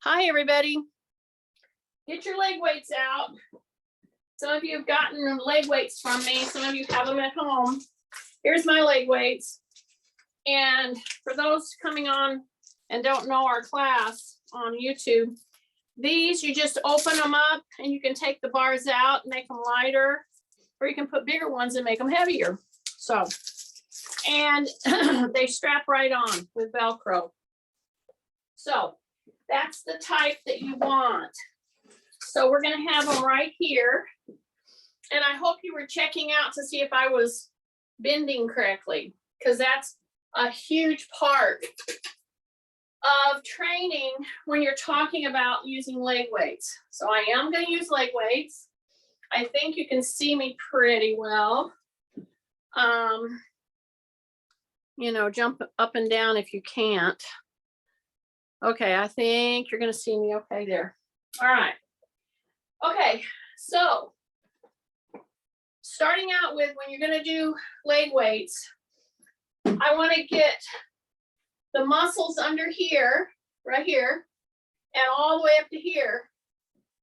Hi, everybody. Get your leg weights out. Some of you have gotten leg weights from me. Some of you have them at home. Here's my leg weights. And for those coming on and don't know our class on YouTube, these, you just open them up and you can take the bars out and make them lighter, or you can put bigger ones and make them heavier. So, and they strap right on with Velcro. So that's the type that you want. So we're going to have them right here. And I hope you were checking out to see if I was bending correctly, because that's a huge part of training when you're talking about using leg weights. So I am going to use leg weights. I think you can see me pretty well. You know, jump up and down if you can't. Okay, I think you're going to see me okay there. All right. Okay, so starting out with when you're going to do leg weights, I want to get the muscles under here, right here, and all the way up to here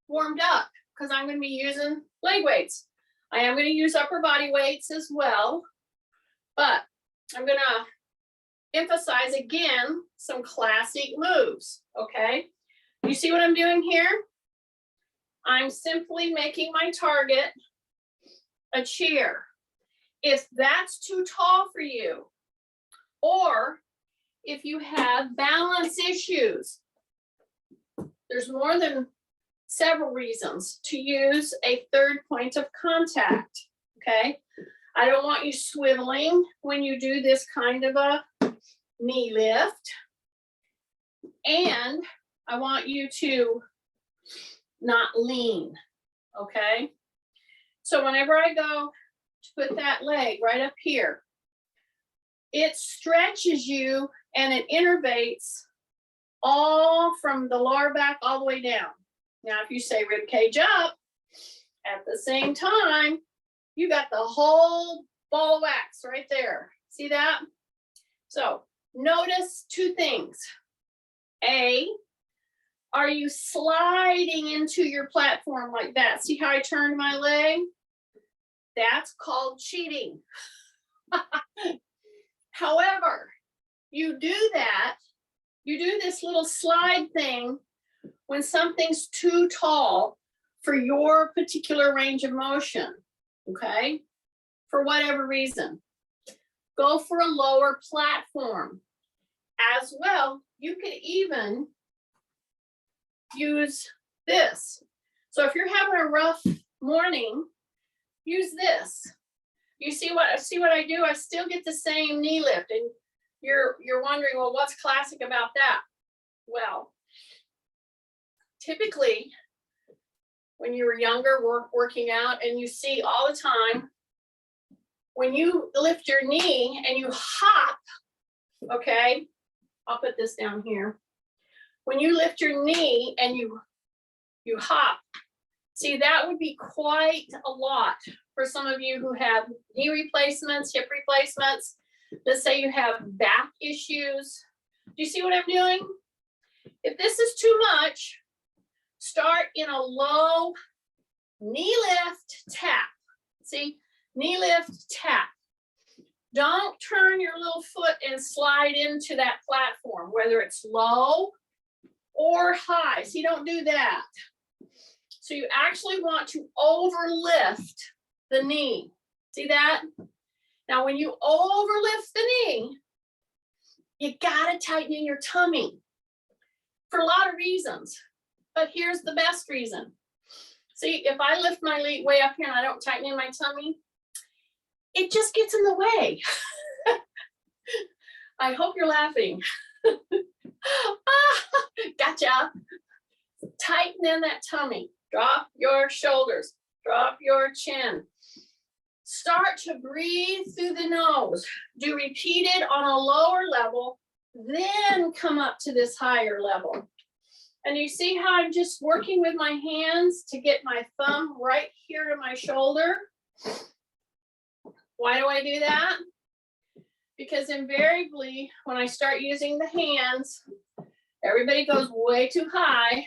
warmed up, because I'm going to be using leg weights. I am going to use upper body weights as well, but I'm going to emphasize again some classic moves, okay? You see what I'm doing here? I'm simply making my target a chair. If that's too tall for you, or if you have balance issues, there's more than several reasons to use a third point of contact, okay? I don't want you swiveling when you do this kind of a knee lift. And I want you to not lean, okay? So whenever I go to put that leg right up here, it stretches you and it innervates all from the lower back all the way down. Now, if you say rib cage up, at the same time, you got the whole ball of wax right there. See that? So notice two things. A, are you sliding into your platform like that? See how I turned my leg? That's called cheating. However, you do that, you do this little slide thing when something's too tall for your particular range of motion, okay? For whatever reason. Go for a lower platform. As well, you could even use this. So if you're having a rough morning, use this. You see what I do? I still get the same knee lift, and you're wondering, well, what's classic about that? Well, typically when you were younger working out, and you see all the time, when you lift your knee and you hop, okay, I'll put this down here. When you lift your knee and you hop, see, that would be quite a lot for some of you who have knee replacements, hip replacements. Let's say you have back issues. Do you see what I'm doing? If this is too much, start in a low knee lift tap. See, knee lift tap. Don't turn your little foot and slide into that platform, whether it's low or high. See, don't do that. So you actually want to overlift the knee. See that? Now, when you overlift the knee, you gotta tighten in your tummy for a lot of reasons. But here's the best reason. See, if I lift my leg way up here and I don't tighten in my tummy, it just gets in the way. I hope you're laughing. Gotcha. Tighten in that tummy. Drop your shoulders. Drop your chin. Start to breathe through the nose. Do repeated on a lower level, then come up to this higher level. And you see how I'm just working with my hands to get my thumb right here to my shoulder? Why do I do that? Because invariably, when I start using the hands, Everybody goes way too high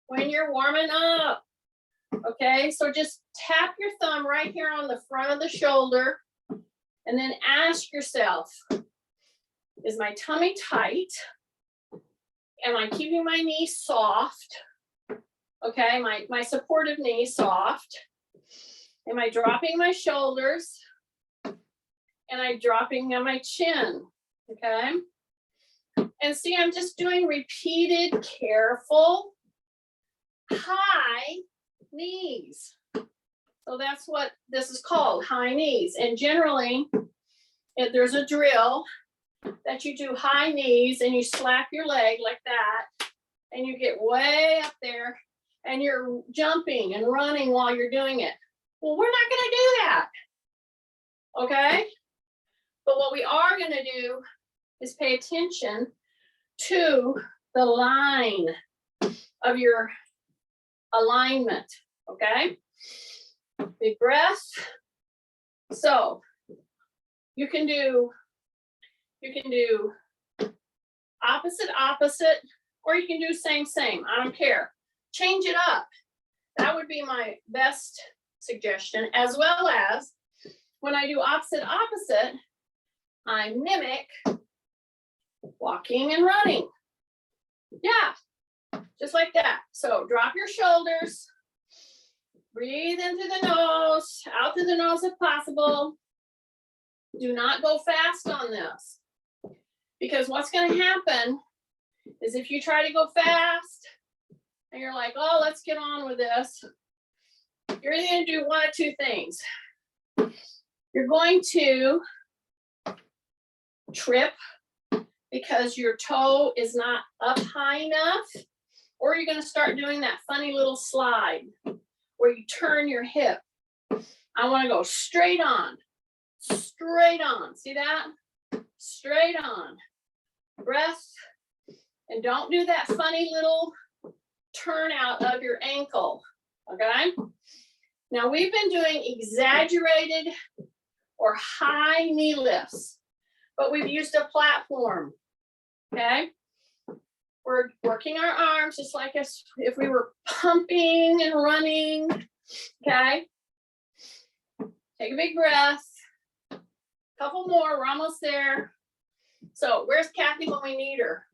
when you're warming up. Okay, so just tap your thumb right here on the front of the shoulder and then ask yourself, is my tummy tight? Am I keeping my knee soft? Okay, my supportive knee soft. Am I dropping my shoulders? Am I dropping on my chin? Okay. And see, I'm just doing repeated, careful, high knees. So that's what this is called, high knees. And generally, if there's a drill that you do high knees and you slap your leg like that, and you get way up there and you're jumping and running while you're doing it. Well, we're not going to do that. Okay? But what we are going to do is pay attention to the line of your alignment. Okay? Big breath. So you can do opposite, or you can do same. I don't care. Change it up. That would be my best suggestion, as well as when I do opposite, I mimic walking and running. Yeah, just like that. So drop your shoulders, breathe in through the nose, out through the nose if possible. Do not go fast on this, because what's going to happen is if you try to go fast and you're like, oh, let's get on with this, you're going to do one of two things. You're going to trip because your toe is not up high enough, or you're going to start doing that funny little slide where you turn your hip. I want to go straight on. See that? Straight on. Breath. And don't do that funny little turn out of your ankle. Okay? Now we've been doing exaggerated or high knee lifts, but we've used a platform. Okay? We're working our arms just like if we were pumping and running. Okay? Take a big breath. Couple more, we're almost there. So where's Kathy when we need her?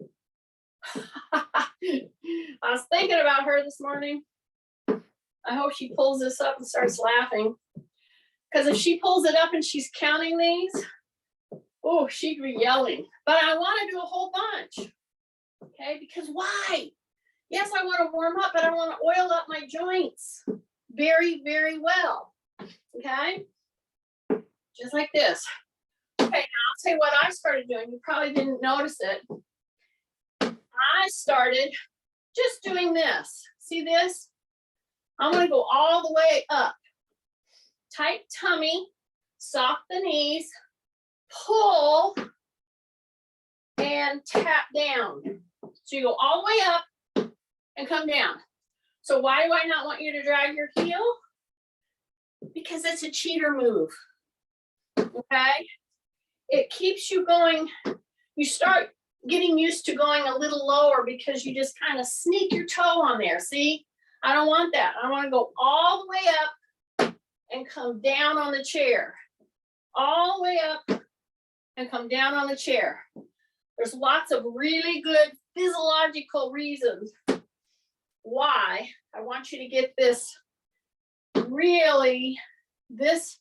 I was thinking about her this morning. I hope she pulls this up and starts laughing. Because if she pulls it up and she's counting these, oh, she'd be yelling. But I want to do a whole bunch. Okay, because why? Yes, I want to warm up, but I want to oil up my joints very, very well. Okay? Just like this. Okay, now I'll tell you what I started doing. You probably didn't notice it. I started just doing this. See this? I'm going to go all the way up. Tight tummy, soft the knees, pull, and tap down. So you go all the way up and come down. So why do I not want you to drag your heel? Because it's a cheater move. Okay? It keeps you going. You start getting used to going a little lower because you just kind of sneak your toe on there. See? I don't want that. I want to go all the way up and come down on the chair. All the way up and come down on the chair. There's lots of really good physiological reasons why I want you to get this really, this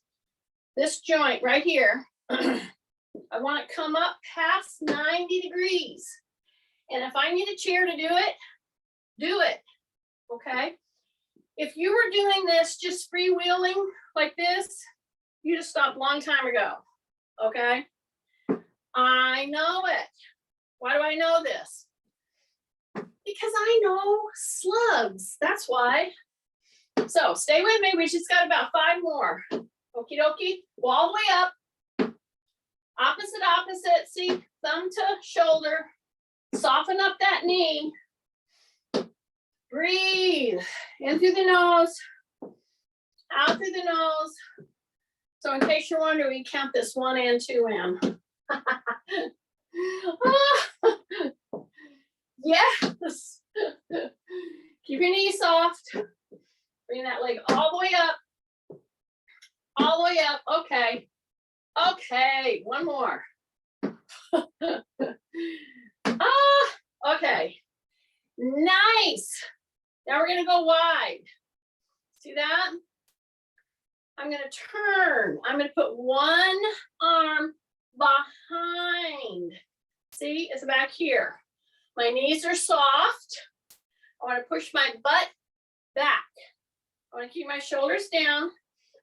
joint right here. I want it to come up past 90 degrees. And if I need a chair to do it. Okay? If you were doing this just freewheeling like this, you'd have stopped a long time ago. Okay? I know it. Why do I know this? Because I know slugs. That's why. So stay with me. We just got about 5 more. Okie dokie. Go all the way up. Opposite. See, thumb to shoulder. Soften up that knee. Breathe in through the nose, out through the nose. So in case you're wondering, we count this 1 and 2 and. Yeah, Keep your knees soft. Bring that leg all the way up. All the way up. Okay. Okay. One more. Okay. Nice. Now we're going to go wide. See that? I'm going to turn. I'm going to put one arm behind. See, it's back here. My knees are soft. I want to push my butt back. I want to keep my shoulders down.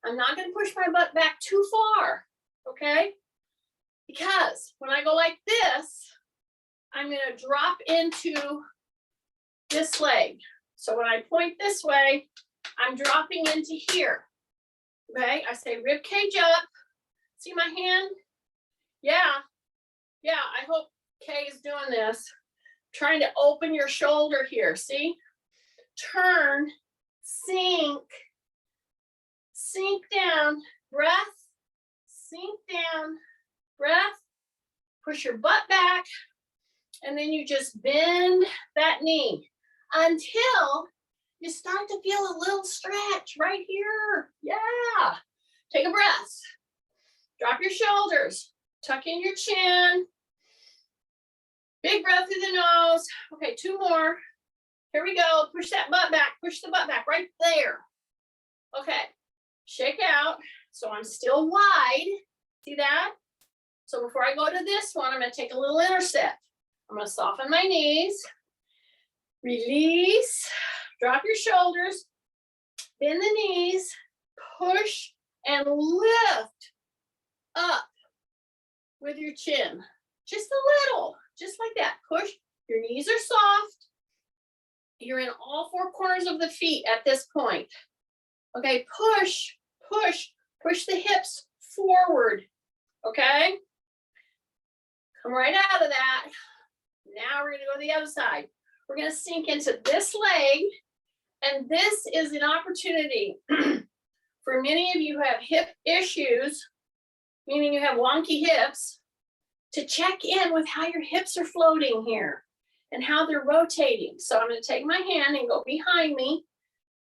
I'm not going to push my butt back too far, okay? Because when I go like this, I'm going to drop into this leg. So when I point this way, I'm dropping into here, okay? I say rib cage up. See my hand? Yeah, I hope Kay is doing this. Trying to open your shoulder here, see? Turn, sink down, breath, sink down, breath, push your butt back, and then you just bend that knee until you start to feel a little stretch right here. Yeah. Take a breath. Drop your shoulders. Tuck in your chin. Big breath through the nose. Okay, 2 more. Here we go. Push that butt back. Push the butt back right there. Okay. Shake out. So I'm still wide. See that? So before I go to this one, I'm going to take a little intercept. I'm going to soften my knees. Release. Drop your shoulders. Bend the knees. Push and lift up with your chin. Just a little. Just like that. Push. Your knees are soft. You're in all 4 corners of the feet at this point. Okay, push, push, push the hips forward. Okay? Come right out of that. Now we're going to go to the other side. We're going to sink into this leg. And this is an opportunity for many of you who have hip issues, meaning you have wonky hips, to check in with how your hips are floating here and how they're rotating. So I'm going to take my hand and go behind me.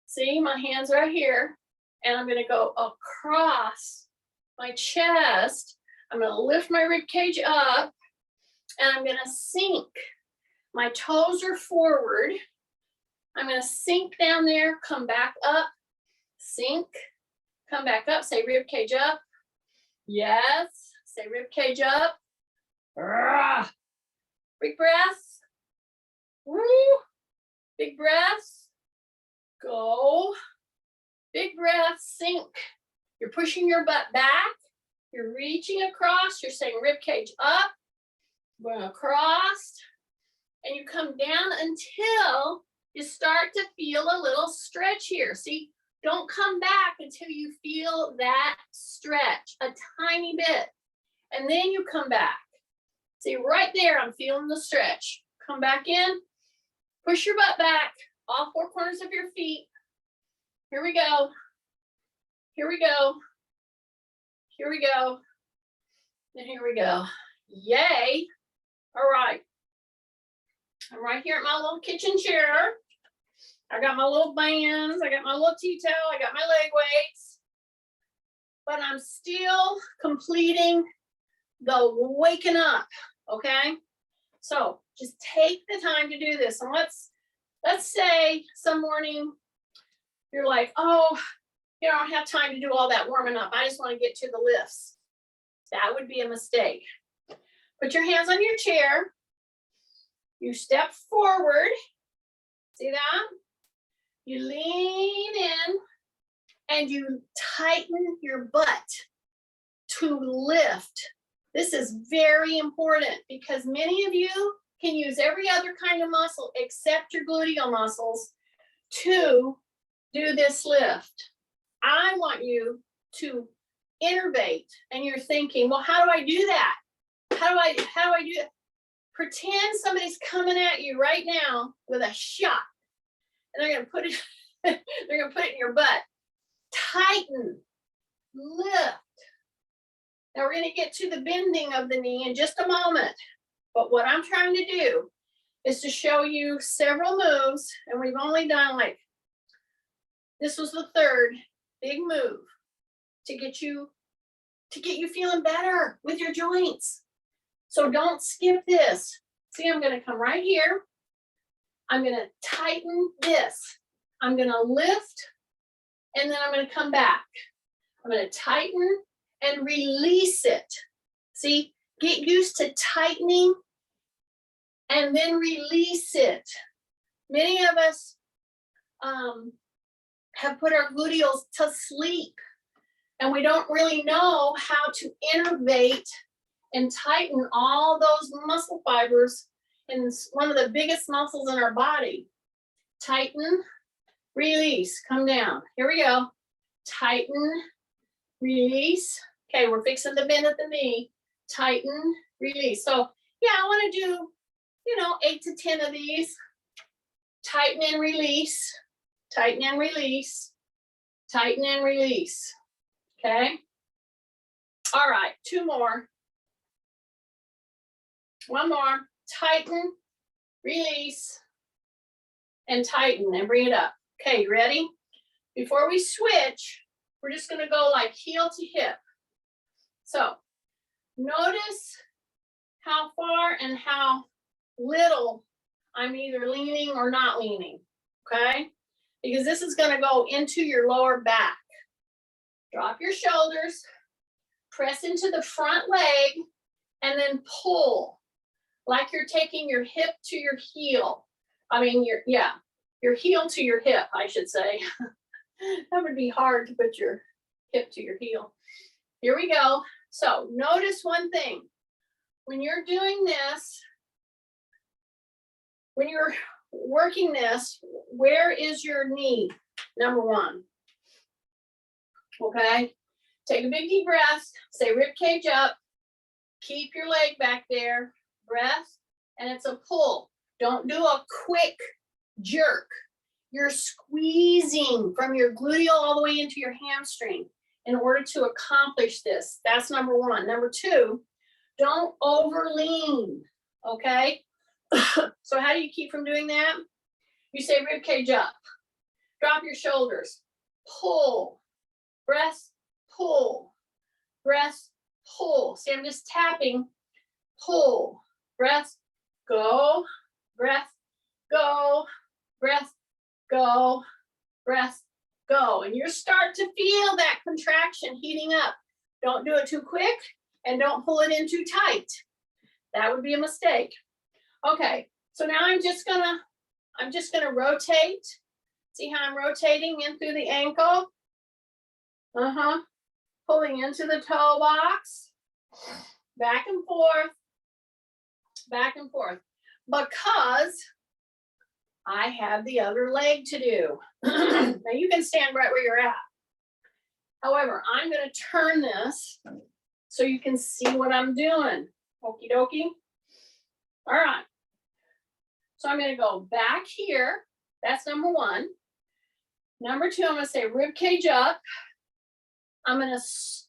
See, my hands are here. And I'm going to go across my chest. I'm going to lift my rib cage up. And I'm going to sink. My toes are forward. I'm going to sink down there, come back up, sink, come back up, say rib cage up. Yes, say rib cage up. Big breath. Woo. Big breath. Go. Big breath, sink. You're pushing your butt back. You're reaching across. You're saying rib cage up. Going across. And you come down until you start to feel a little stretch here. See, don't come back until you feel that stretch, a tiny bit. And then you come back. See, right there, I'm feeling the stretch. Come back in, push your butt back, all 4 corners of your feet. Here we go. Here we go. Here we go. And here we go. Yay. All right. I'm right here at my little kitchen chair. I got my little bands. I got my little tea towel. I got my leg weights. But I'm still completing the waking up, okay? So just take the time to do this. And let's say some morning you're like, oh, you know, I don't have time to do all that warming up. I just want to get to the lifts. That would be a mistake. Put your hands on your chair. You step forward. See that? You lean in and you tighten your butt to lift. This is very important because many of you can use every other kind of muscle except your gluteal muscles to do this lift. I want you to innervate, and you're thinking, well, how do I do that? How do I do that? Pretend somebody's coming at you right now with a shot, and they're gonna put it in your butt. Tighten, lift. Now we're gonna get to the bending of the knee in just a moment. But what I'm trying to do is to show you several moves, and we've only done like, this was the third big move to get you feeling better with your joints. So don't skip this. See, I'm gonna come right here. I'm gonna tighten this. I'm gonna lift, and then I'm gonna come back. I'm gonna tighten and release it. See, get used to tightening and then release it. Many of us have put our gluteals to sleep, and we don't really know how to innervate and tighten all those muscle fibers in one of the biggest muscles in our body. Tighten, release, come down. Here we go. Tighten, release. Okay, we're fixing the bend at the knee. Tighten, release. So yeah, I want to do, 8 to 10 of these. Tighten and release, tighten and release, tighten and release. Okay. All right, 2 more. 1 more. Tighten, release, and tighten, and bring it up. Okay, you ready? Before we switch, we're just going to go like heel to hip. So notice how far and how little I'm either leaning or not leaning, okay? Because this is going to go into your lower back. Drop your shoulders, press into the front leg, and then pull like you're taking your hip to your heel. I mean, your heel to your hip, I should say. That would be hard to put your hip to your heel. Here we go. So notice one thing. When you're doing this, when you're working this, where is your knee? Number 1. Okay. Take a big deep breath. Say rib cage up. Keep your leg back there. Breath. And it's a pull. Don't do a quick jerk. You're squeezing from your gluteal all the way into your hamstring in order to accomplish this. That's number 1. Number 2, don't overlean. Okay. So how do you keep from doing that? You say rib cage up. Drop your shoulders. Pull. Breath. Pull. Breath. Pull. See, I'm just tapping. Pull. Breath. Go. Breath. Go. Breath. Go. Breath. Go. And you start to feel that contraction heating up. Don't do it too quick, and don't pull it in too tight. That would be a mistake. Okay, so now I'm just gonna rotate. See how I'm rotating in through the ankle? Pulling into the toe box. Back and forth. Back and forth. Because I have the other leg to do. Now you can stand right where you're at. However, I'm gonna turn this so you can see what I'm doing. Okie dokie. All right. So I'm going to go back here. That's number 1. Number 2, I'm going to say rib cage up. I'm going to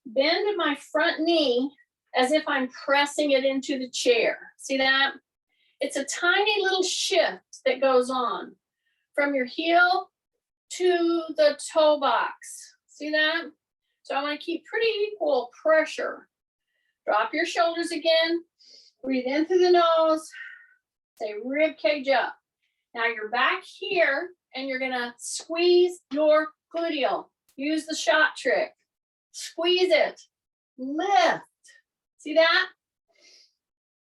bend my front knee as if I'm pressing it into the chair. See that? It's a tiny little shift that goes on from your heel to the toe box. See that? So I want to keep pretty equal pressure. Drop your shoulders again. Breathe in through the nose. Say rib cage up. Now you're back here and you're gonna squeeze your gluteal. Use the shot trick. Squeeze it. Lift. See that?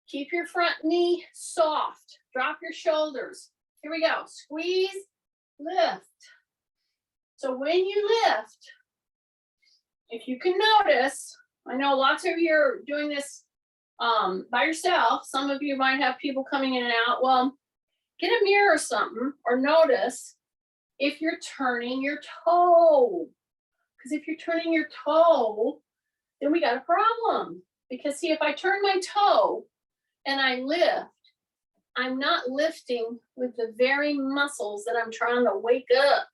Keep your front knee soft. Drop your shoulders. Here we go. Squeeze, lift. So when you lift, if you can notice, I know lots of you are doing this by yourself. Some of you might have people coming in and out. Well, get a mirror or something, or notice if you're turning your toe. Because if you're turning your toe, then we got a problem. Because see, if I turn my toe and I lift, I'm not lifting with the very muscles that I'm trying to wake up.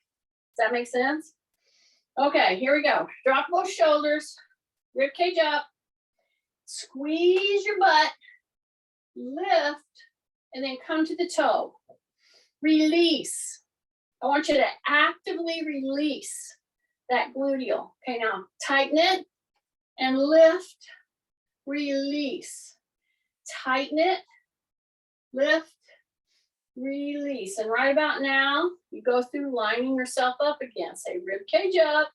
Does that make sense? Okay, here we go. Drop both shoulders, rib cage up, squeeze your butt, lift, and then come to the toe. Release. I want you to actively release that gluteal. Okay, now tighten it and lift, release. Tighten it, lift, release. And right about now, you go through lining yourself up again. Say rib cage up,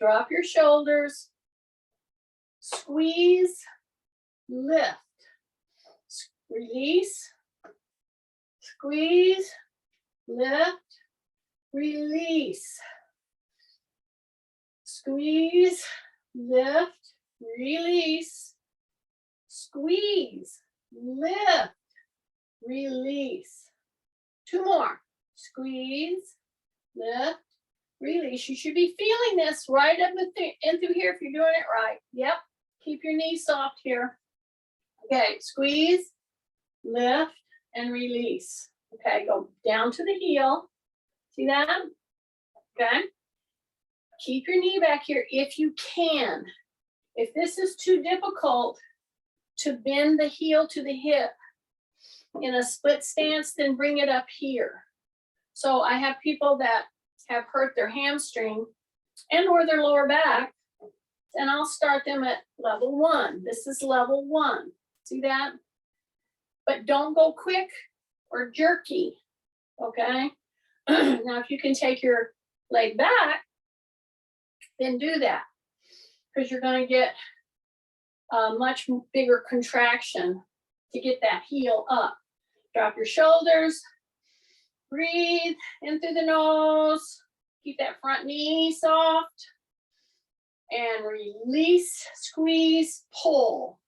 drop your shoulders, squeeze, lift, release, squeeze, lift, release, squeeze, lift, release, squeeze, lift, release. Two more. Squeeze, lift, release. You should be feeling this right up in through here if you're doing it right. Yep. Keep your knees soft here. Okay, squeeze, lift, and release. Okay, go down to the heel. See that? Okay. Keep your knee back here if you can. If this is too difficult to bend the heel to the hip in a split stance, then bring it up here. So I have people that have hurt their hamstring and or their lower back, and I'll start them at level 1. This is level 1. See that? But don't go quick or jerky, okay? Now, if you can take your leg back, then do that, because you're going to get a much bigger contraction to get that heel up. Drop your shoulders, breathe in through the nose, keep that front knee soft, and release, squeeze, pull.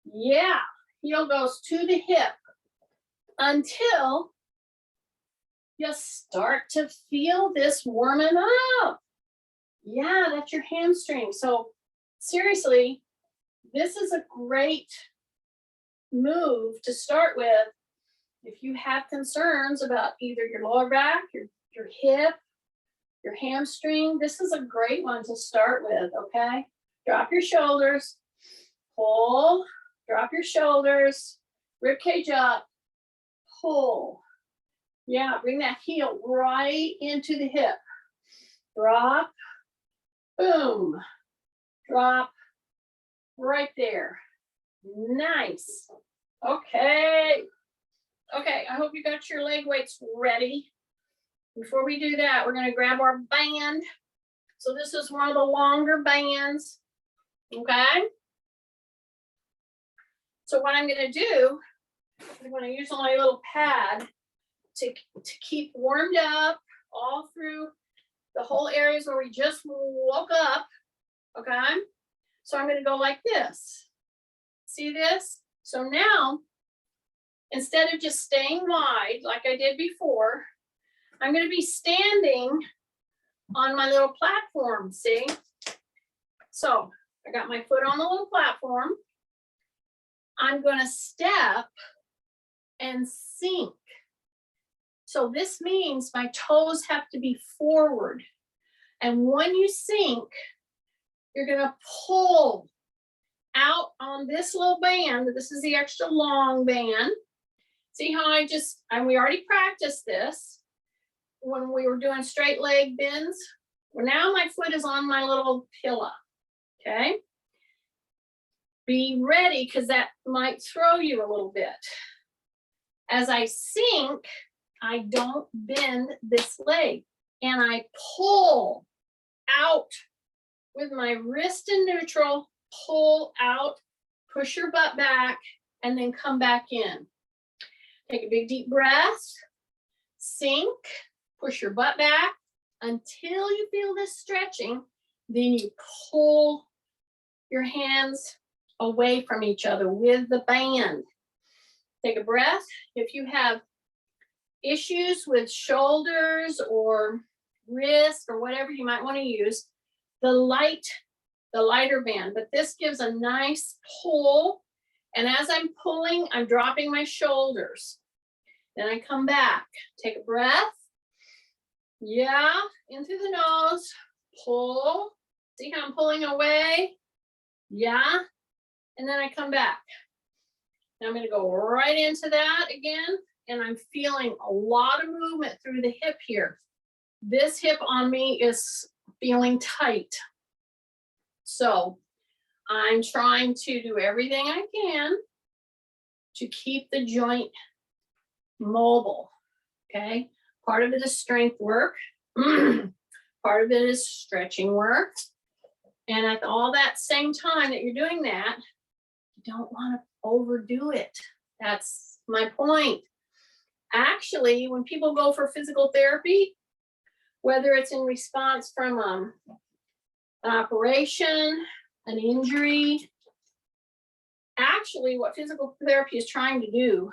Yeah, heel goes to the hip until you start to feel this warming up. Yeah, that's your hamstring. So seriously, this is a great move to start with if you have concerns about either your lower back, your hip, your hamstring. This is a great one to start with, okay? Drop your shoulders, pull, drop your shoulders, rib cage up, pull. Yeah, bring that heel right into the hip. Drop, boom, drop, right there. Nice. Okay. Okay, I hope you got your leg weights ready. Before we do that, we're going to grab our band. So this is one of the longer bands. Okay. So what I'm going to do, I'm going to use my little pad to keep warmed up all through the whole areas where we just woke up. Okay. So I'm going to go like this. See this? So now, instead of just staying wide like I did before, I'm going to be standing on my little platform, see? So I got my foot on the little platform. I'm going to step and sink. So this means my toes have to be forward. And when you sink, you're going to pull out on this little band. This is the extra long band. See how and we already practiced this when we were doing straight leg bends. Well, now my foot is on my little pillow, okay? Be ready, because that might throw you a little bit. As I sink, I don't bend this leg, and I pull out with my wrist in neutral, pull out, push your butt back, and then come back in. Take a big deep breath, sink, push your butt back until you feel this stretching. Then you pull your hands away from each other with the band. Take a breath. If you have issues with shoulders or wrist or whatever you might want to use, the lighter band, but this gives a nice pull. And as I'm pulling, I'm dropping my shoulders. Then I come back, take a breath. Yeah, in through the nose, pull. See how I'm pulling away? Yeah. And then I come back. Now I'm going to go right into that again. And I'm feeling a lot of movement through the hip here. This hip on me is feeling tight. So I'm trying to do everything I can to keep the joint mobile, okay? Part of it is strength work. Part of it is stretching work. And at all that same time that you're doing that, you don't want to overdo it. That's my point. Actually, when people go for physical therapy, whether it's in response from an operation, an injury, actually what physical therapy is trying to do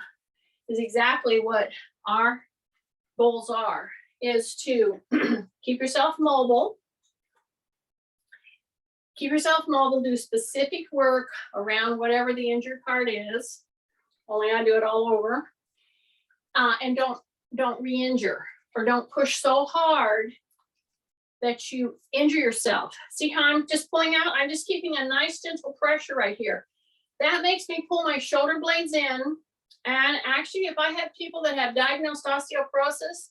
is exactly what our goals are, is to keep yourself mobile. Keep yourself mobile, do specific work around whatever the injured part is. Only I do it all over. And don't re-injure, or don't push so hard that you injure yourself. See how I'm just pulling out? I'm just keeping a nice gentle pressure right here. That makes me pull my shoulder blades in. And actually, if I have people that have diagnosed osteoporosis,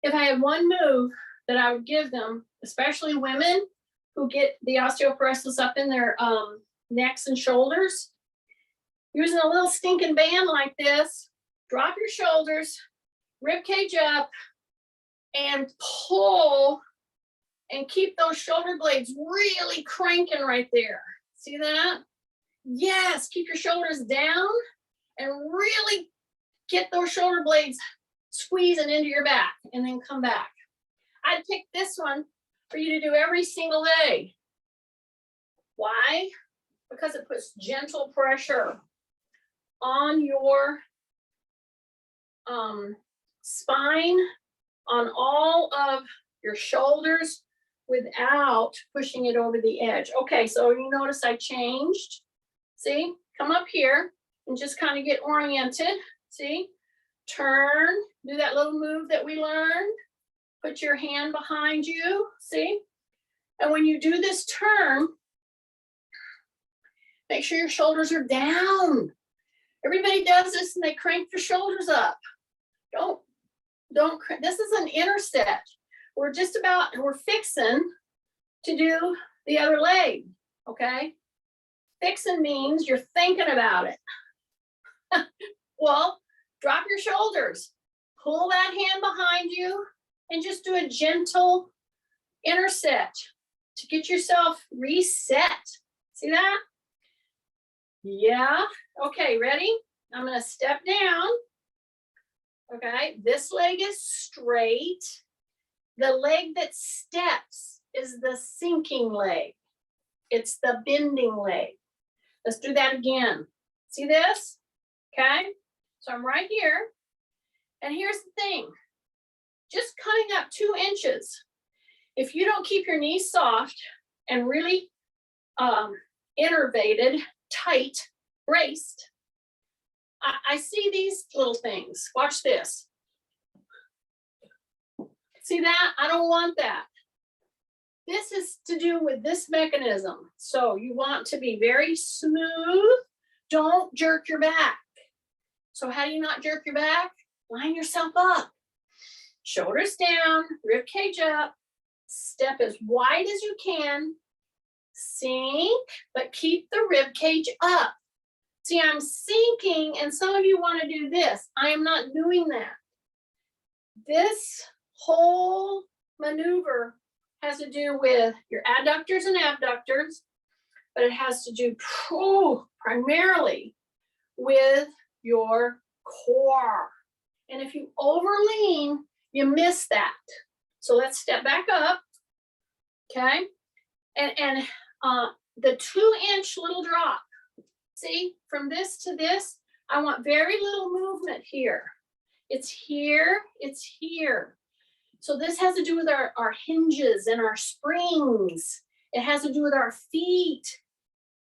if I had one move that I would give them, especially women who get the osteoporosis up in their necks and shoulders, using a little stinking band like this, drop your shoulders, rib cage up, and pull, and keep those shoulder blades really cranking right there. See that? Yes, keep your shoulders down and really get those shoulder blades squeezing into your back, and then come back. I'd pick this one for you to do every single day. Why? Because it puts gentle pressure on your spine, on all of your shoulders, without pushing it over the edge. Okay, so you notice I changed. See, come up here and just kind of get oriented. See, turn, do that little move that we learned. Put your hand behind you, see? And when you do this turn, make sure your shoulders are down. Everybody does this and they crank their shoulders up. Don't, this is an interset. We're fixing to do the other leg, okay? Fixing means you're thinking about it. Well, drop your shoulders, pull that hand behind you, and just do a gentle interset to get yourself reset. See that? Yeah. Okay, ready? I'm going to step down. Okay, this leg is straight. The leg that steps is the sinking leg. It's the bending leg. Let's do that again. See this? Okay, so I'm right here. And here's the thing. Just cutting up 2 inches. If you don't keep your knees soft and really innervated, tight, braced, I see these little things. Watch this. See that? I don't want that. This is to do with this mechanism. So you want to be very smooth. Don't jerk your back. So how do you not jerk your back? Line yourself up. Shoulders down, rib cage up, step as wide as you can, sink, but keep the rib cage up. See, I'm sinking, and some of you want to do this. I am not doing that. This whole maneuver has to do with your adductors and abductors, but it has to do primarily with your core. And if you overlean, you miss that. So let's step back up, okay? And the 2-inch little drop, see, from this to this, I want very little movement here. It's here, it's here. So this has to do with our hinges and our springs. It has to do with our feet.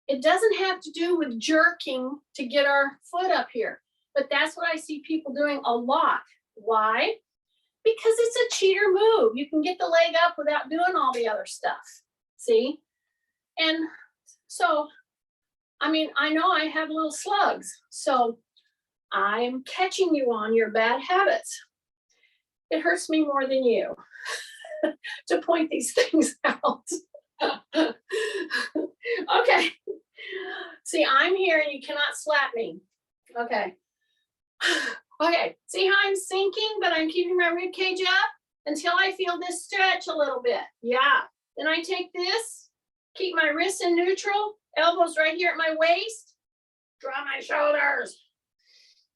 It doesn't have to do with jerking to get our foot up here. But that's what I see people doing a lot. Why? Because it's a cheater move. You can get the leg up without doing all the other stuff. See? And so I mean, I know I have little slugs, so I'm catching you on your bad habits. It hurts me more than you to point these things out. Okay. See, I'm here and you cannot slap me. Okay. Okay. See how I'm sinking, but I'm keeping my rib cage up until I feel this stretch a little bit. Yeah. Then I take this, keep my wrists in neutral, elbows right here at my waist, draw my shoulders.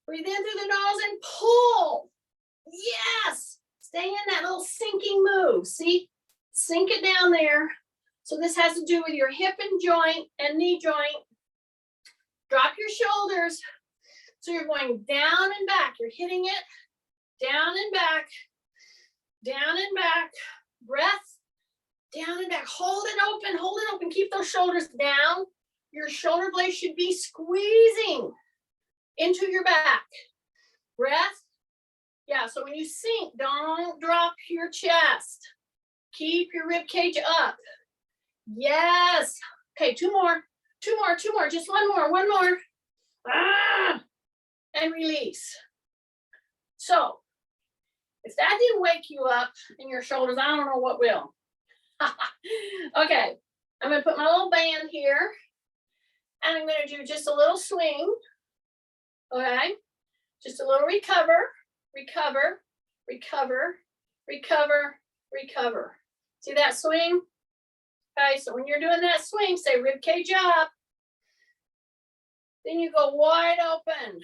Breathe in through the nose and pull. Yes. Stay in that little sinking move. See? Sink it down there. So this has to do with your hip and joint and knee joint. Drop your shoulders. So you're going down and back. You're hitting it down and back, down and back. Breath, down and back. Hold it open, hold it open. Keep those shoulders down. Your shoulder blades should be squeezing into your back. Breath. Yeah, so when you sink, don't drop your chest. Keep your rib cage up. Yes. Okay, two more, just one more. Ah, and release. So, if that didn't wake you up in your shoulders, I don't know what will. Okay, I'm gonna put my little band here, and I'm gonna do just a little swing. Okay, just a little recover. See that swing? Okay, so when you're doing that swing, say rib cage up. Then you go wide open.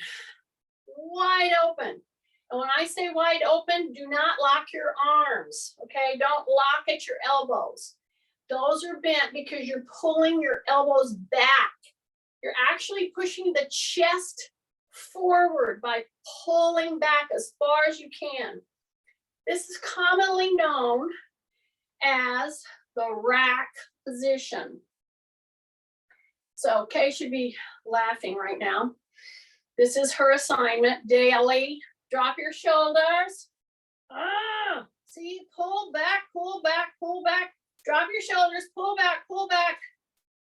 And when I say wide open, do not lock your arms, okay? Don't lock at your elbows. Those are bent because you're pulling your elbows back. You're actually pushing the chest forward by pulling back as far as you can. This is commonly known as the rack position. So Kay should be laughing right now. This is her assignment daily. Drop your shoulders. See, pull back. Drop your shoulders, pull back.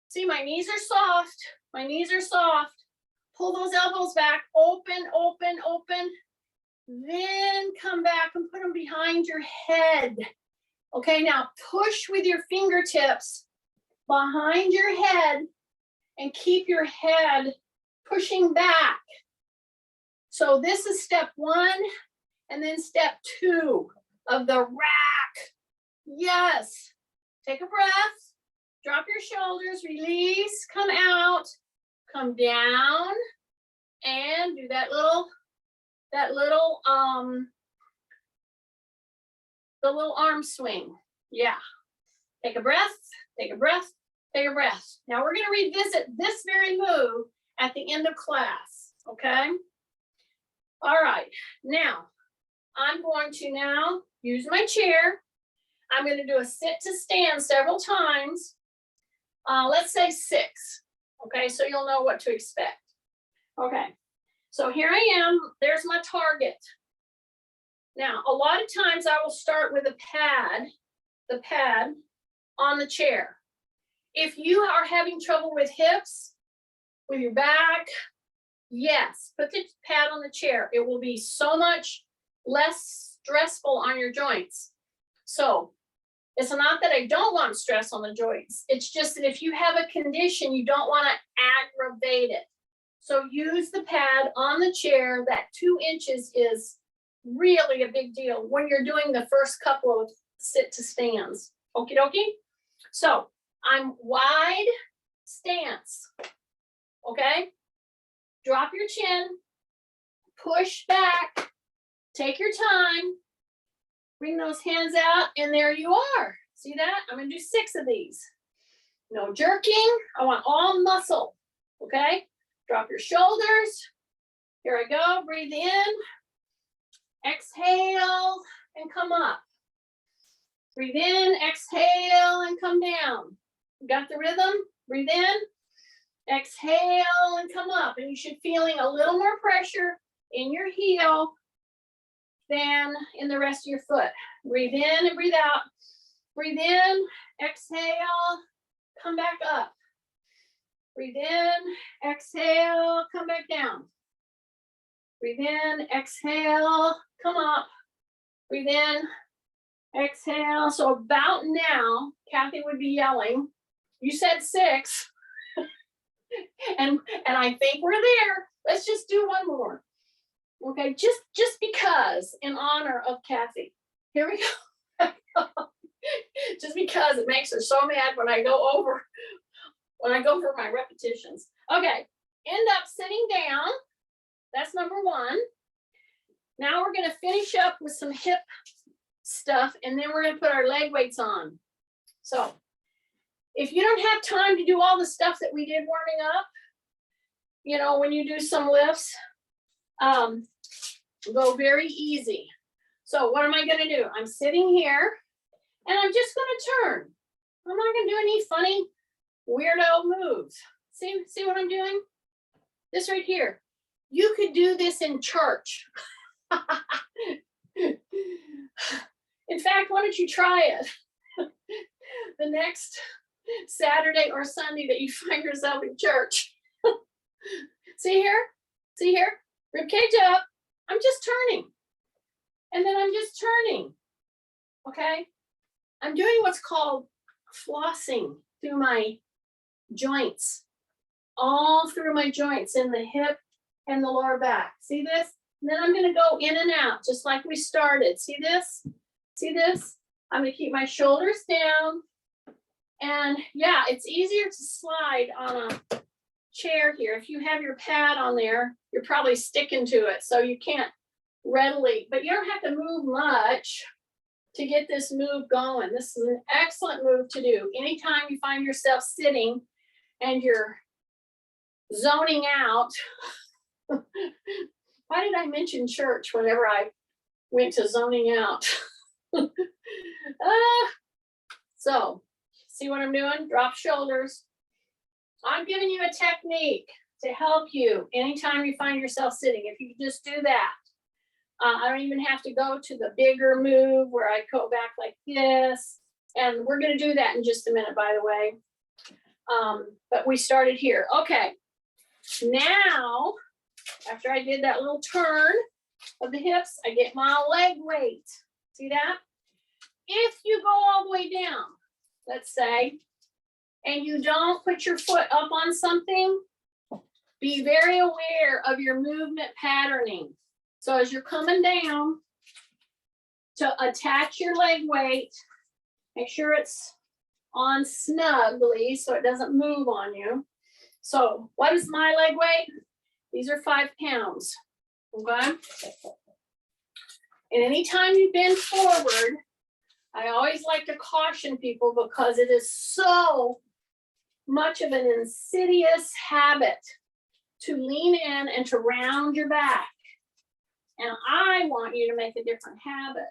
See, my knees are soft. Pull those elbows back, open. Then come back and put them behind your head. Okay, now push with your fingertips behind your head and keep your head pushing back. So this is step 1 and then step 2 of the rack. Yes. Take a breath, drop your shoulders, release, come out, come down, and do that little the little arm swing. Yeah. Take a breath. Now we're going to revisit this very move at the end of class, okay? All right, now I'm going to now use my chair. I'm going to do a sit to stand several times. Let's say 6, okay? So you'll know what to expect. Okay, so here I am. There's my target. Now, a lot of times I will start with the pad on the chair. If you are having trouble with hips, with your back, yes, put the pad on the chair. It will be so much less stressful on your joints. So it's not that I don't want stress on the joints. It's just that if you have a condition, you don't want to aggravate it. So use the pad on the chair. That 2 inches is really a big deal when you're doing the first couple of sit to stands. Okie dokie. So I'm wide stance. Okay. Drop your chin, push back, take your time, bring those hands out, and there you are. See that? I'm gonna do 6 of these. No jerking, I want all muscle, okay? Drop your shoulders. Here I go, breathe in, exhale, and come up. Breathe in, exhale, and come down. Got the rhythm? Breathe in. Exhale and come up, and you should feeling a little more pressure in your heel than in the rest of your foot. Breathe in and breathe out. Breathe in, exhale, come back up. Breathe in, exhale, come back down. Breathe in, exhale, come up. Breathe in, exhale. So about now, Kathy would be yelling, you said 6. and I think we're there. Let's just do one more. Okay, just because, in honor of Kathy. Here we go. Just because it makes her so mad when I go for my repetitions. Okay, end up sitting down. That's number 1. Now we're gonna finish up with some hip stuff, and then we're gonna put our leg weights on. So if you don't have time to do all the stuff that we did warming up, you know, when you do some lifts, go very easy. So what am I gonna do? I'm sitting here, and I'm just gonna turn. I'm not gonna do any funny, weirdo moves. See what I'm doing? This right here. You could do this in church. In fact, why don't you try it? The next Saturday or Sunday that you find yourself in church. See here? Rib cage up. I'm just turning. And then I'm just turning. Okay? I'm doing what's called flossing through my joints. All through my joints in the hip and the lower back. See this? And then I'm gonna go in and out, just like we started. See this? See this? I'm gonna keep my shoulders down. And yeah, it's easier to slide on a chair here. If you have your pad on there, you're probably sticking to it, so you can't readily, but you don't have to move much to get this move going. This is an excellent move to do. Anytime you find yourself sitting and you're zoning out. Why did I mention church whenever I went to zoning out? So, see what I'm doing? Drop shoulders. I'm giving you a technique to help you anytime you find yourself sitting. If you just do that, I don't even have to go to the bigger move where I go back like this. And we're going to do that in just a minute, by the way. But we started here. Okay. Now, after I did that little turn of the hips, I get my leg weight. See that? If you go all the way down, let's say, and you don't put your foot up on something, be very aware of your movement patterning. So as you're coming down, to attach your leg weight, make sure it's on snugly so it doesn't move on you. So what is my leg weight? These are 5 pounds, okay? And anytime you bend forward, I always like to caution people because it is so much of an insidious habit to lean in and to round your back. And I want you to make a different habit.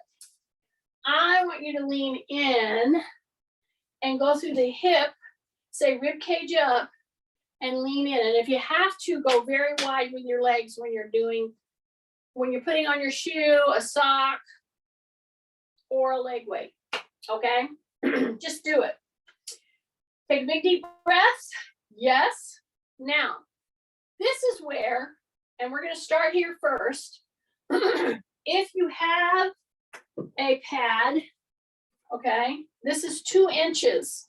I want you to lean in and go through the hip, say rib cage up, and lean in. And if you have to, go very wide with your legs when you're putting on your shoe, a sock, or a leg weight, okay? Just do it. Take a big deep breath. Yes. Now, this is where, and we're gonna start here first. If you have a pad, okay, this is 2 inches.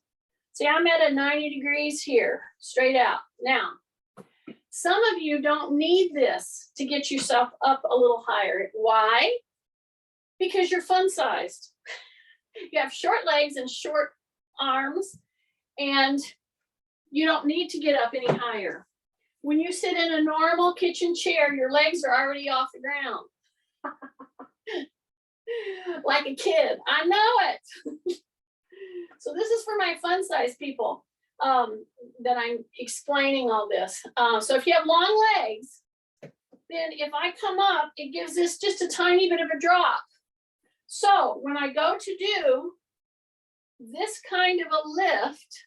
See, I'm at a 90 degrees here, straight out. Now, some of you don't need this to get yourself up a little higher. Why? Because you're fun-sized. You have short legs and short arms, and you don't need to get up any higher. When you sit in a normal kitchen chair, your legs are already off the ground. Like a kid, I know it. So this is for my fun-sized people that I'm explaining all this. So if you have long legs, then if I come up, it gives this just a tiny bit of a drop. So when I go to do this kind of a lift,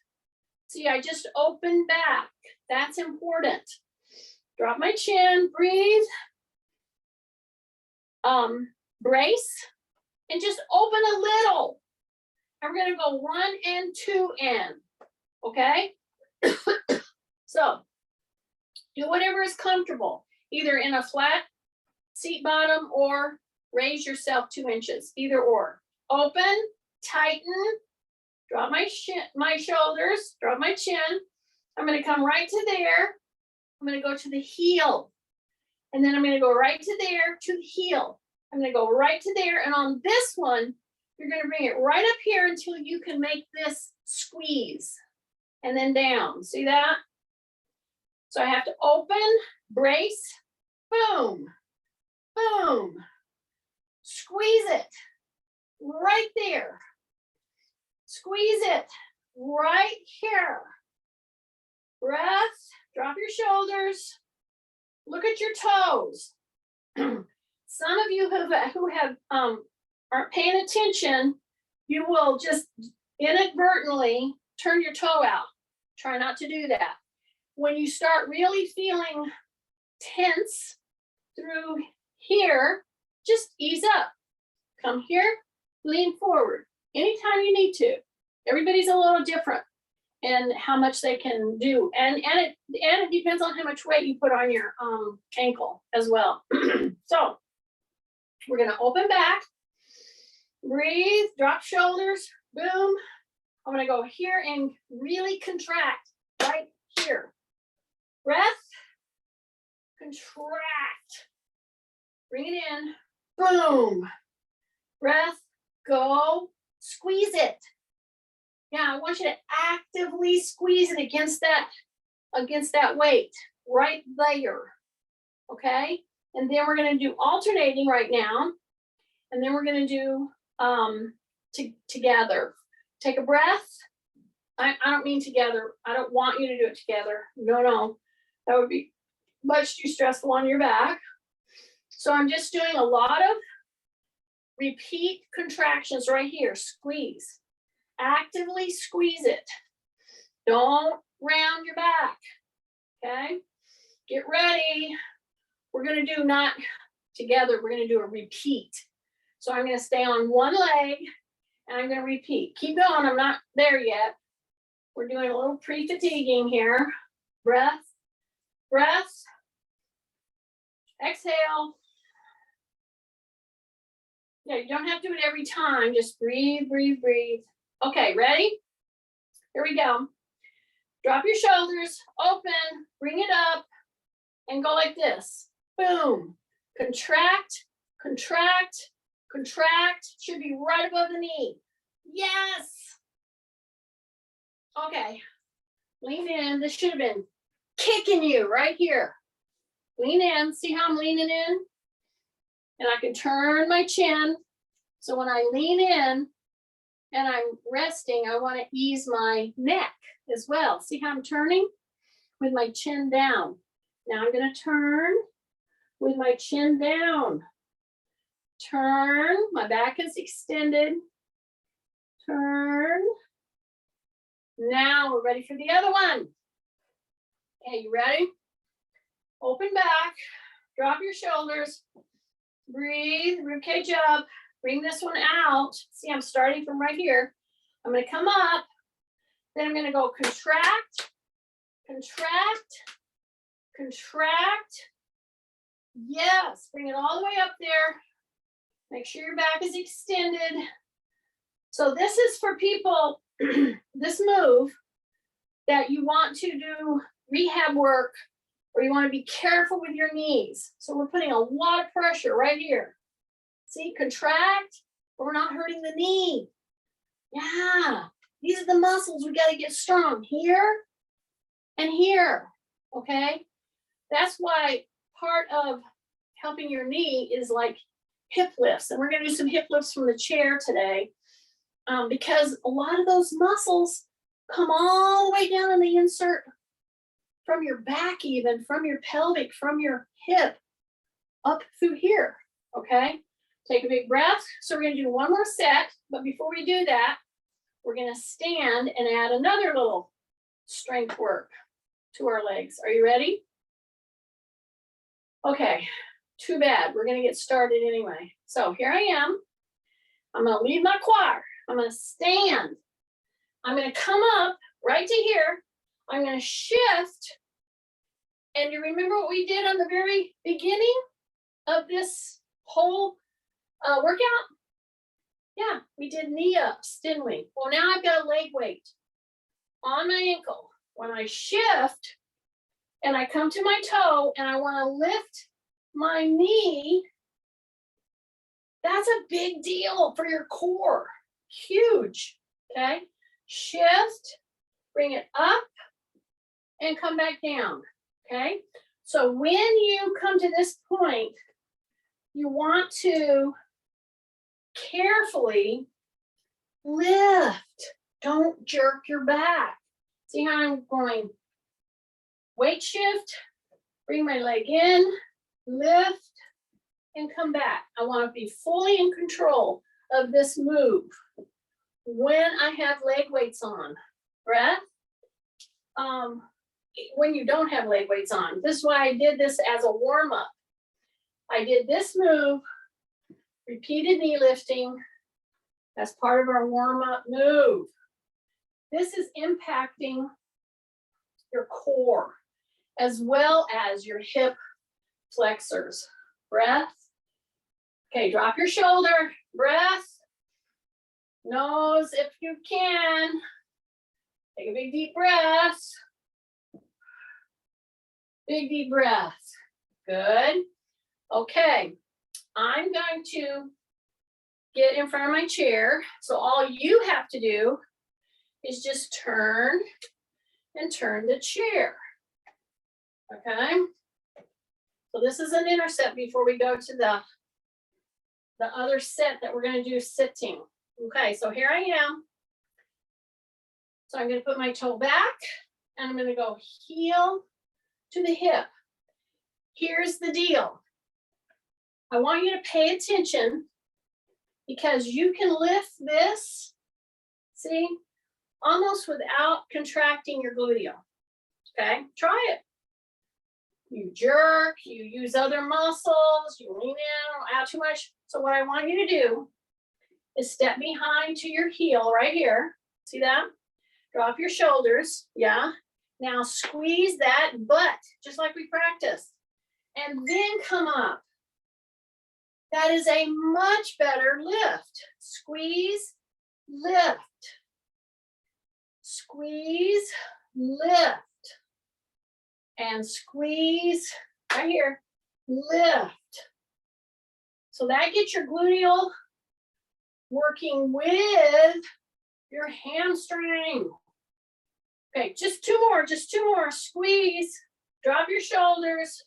see, I just open back. That's important. Drop my chin, breathe, brace, and just open a little. And we're gonna go 1 and 2 in, okay? So do whatever is comfortable, either in a flat seat bottom or raise yourself 2 inches, either or. Open, tighten, drop my shoulders, drop my chin. I'm gonna come right to there. I'm gonna go to the heel. And then I'm gonna go right to there, to the heel. I'm gonna go right to there. And on this one, you're gonna bring it right up here until you can make this squeeze. And then down, see that? So I have to open, brace, boom, boom. Squeeze it right there. Squeeze it right here. Breath, drop your shoulders. Look at your toes. Some of you who aren't paying attention, you will just inadvertently turn your toe out. Try not to do that. When you start really feeling tense through here, just ease up. Come here, lean forward. Anytime you need to. Everybody's a little different in how much they can do. And it depends on how much weight you put on your ankle as well. So we're gonna open back, breathe, drop shoulders, boom. I'm gonna go here and really contract right here. Breath, contract. Bring it in, boom. Breath, go, squeeze it. Yeah, I want you to actively squeeze it against that weight right there. Okay? And then we're gonna do alternating right now. And then we're gonna do together. Take a breath. I don't mean together. I don't want you to do it together. No. That would be much too stressful on your back. So I'm just doing a lot of repeat contractions right here. Squeeze. Actively squeeze it. Don't round your back. Okay? Get ready. We're going to do not together. We're going to do a repeat. So I'm going to stay on one leg and I'm going to repeat. Keep going. I'm not there yet. We're doing a little pre-fatiguing here. Breath. Breath. Exhale. Yeah, you don't have to do it every time. Just breathe, breathe, breathe. Okay, ready? Here we go. Drop your shoulders, open, bring it up, and go like this. Boom. Contract, contract, contract. Should be right above the knee. Yes. Okay. Lean in. This should have been kicking you right here. Lean in. See how I'm leaning in? And I can turn my chin. So when I lean in and I'm resting, I want to ease my neck as well. See how I'm turning? With my chin down. Now I'm going to turn with my chin down. Turn. My back is extended. Turn. Now we're ready for the other one. Okay, you ready? Open back. Drop your shoulders. Breathe, ribcage up. Bring this one out. See, I'm starting from right here. I'm going to come up. Then I'm going to go contract, contract, contract. Yes, bring it all the way up there. Make sure your back is extended. So this is for people, this move that you want to do rehab work or you want to be careful with your knees. So we're putting a lot of pressure right here. See, contract, but we're not hurting the knee. Yeah, these are the muscles we got to get strong here and here, okay? That's why part of helping your knee is like hip lifts. And we're going to do some hip lifts from the chair today because a lot of those muscles come all the way down in the insert from your back, even from your pelvic, from your hip up through here, okay? Take a big breath. So we're going to do one more set, but before we do that, we're going to stand and add another little strength work to our legs. Are you ready? Okay, too bad. We're going to get started anyway. So here I am. I'm going to leave my quad. I'm going to stand. I'm going to come up right to here. I'm going to shift And you remember what we did on the very beginning of this whole workout? Yeah, we did knee ups, didn't we? Well, now I've got a leg weight on my ankle. When I shift and I come to my toe and I want to lift my knee, that's a big deal for your core. Huge. Okay. Shift, bring it up, and come back down. Okay. So when you come to this point, you want to carefully lift. Don't jerk your back. See how I'm going? Weight shift, bring my leg in, lift, and come back. I want to be fully in control of this move when I have leg weights on. Breath. When you don't have leg weights on. This is why I did this as a warm-up. I did this move, repeated knee lifting as part of our warm-up move. This is impacting your core as well as your hip flexors. Breath. Okay, drop your shoulder. Breath. Nose if you can. Take a big deep breath. Big deep breath. Good. Okay, I'm going to get in front of my chair. So all you have to do is just turn and turn the chair. Okay. So this is an intercept before we go to the other set that we're going to do sitting. Okay, so here I am. So I'm going to put my toe back and I'm going to go heel to the hip. Here's the deal. I want you to pay attention because you can lift this, see, almost without contracting your gluteal. Okay, try it. You jerk, you use other muscles, you lean in, out too much. So what I want you to do is step behind to your heel right here. See that? Drop your shoulders, yeah. Now squeeze that butt, just like we practiced. And then come up. That is a much better lift. Squeeze, lift. Squeeze, lift. And squeeze right here, lift. So that gets your gluteal working with your hamstring. Okay, just two more. Squeeze, drop your shoulders.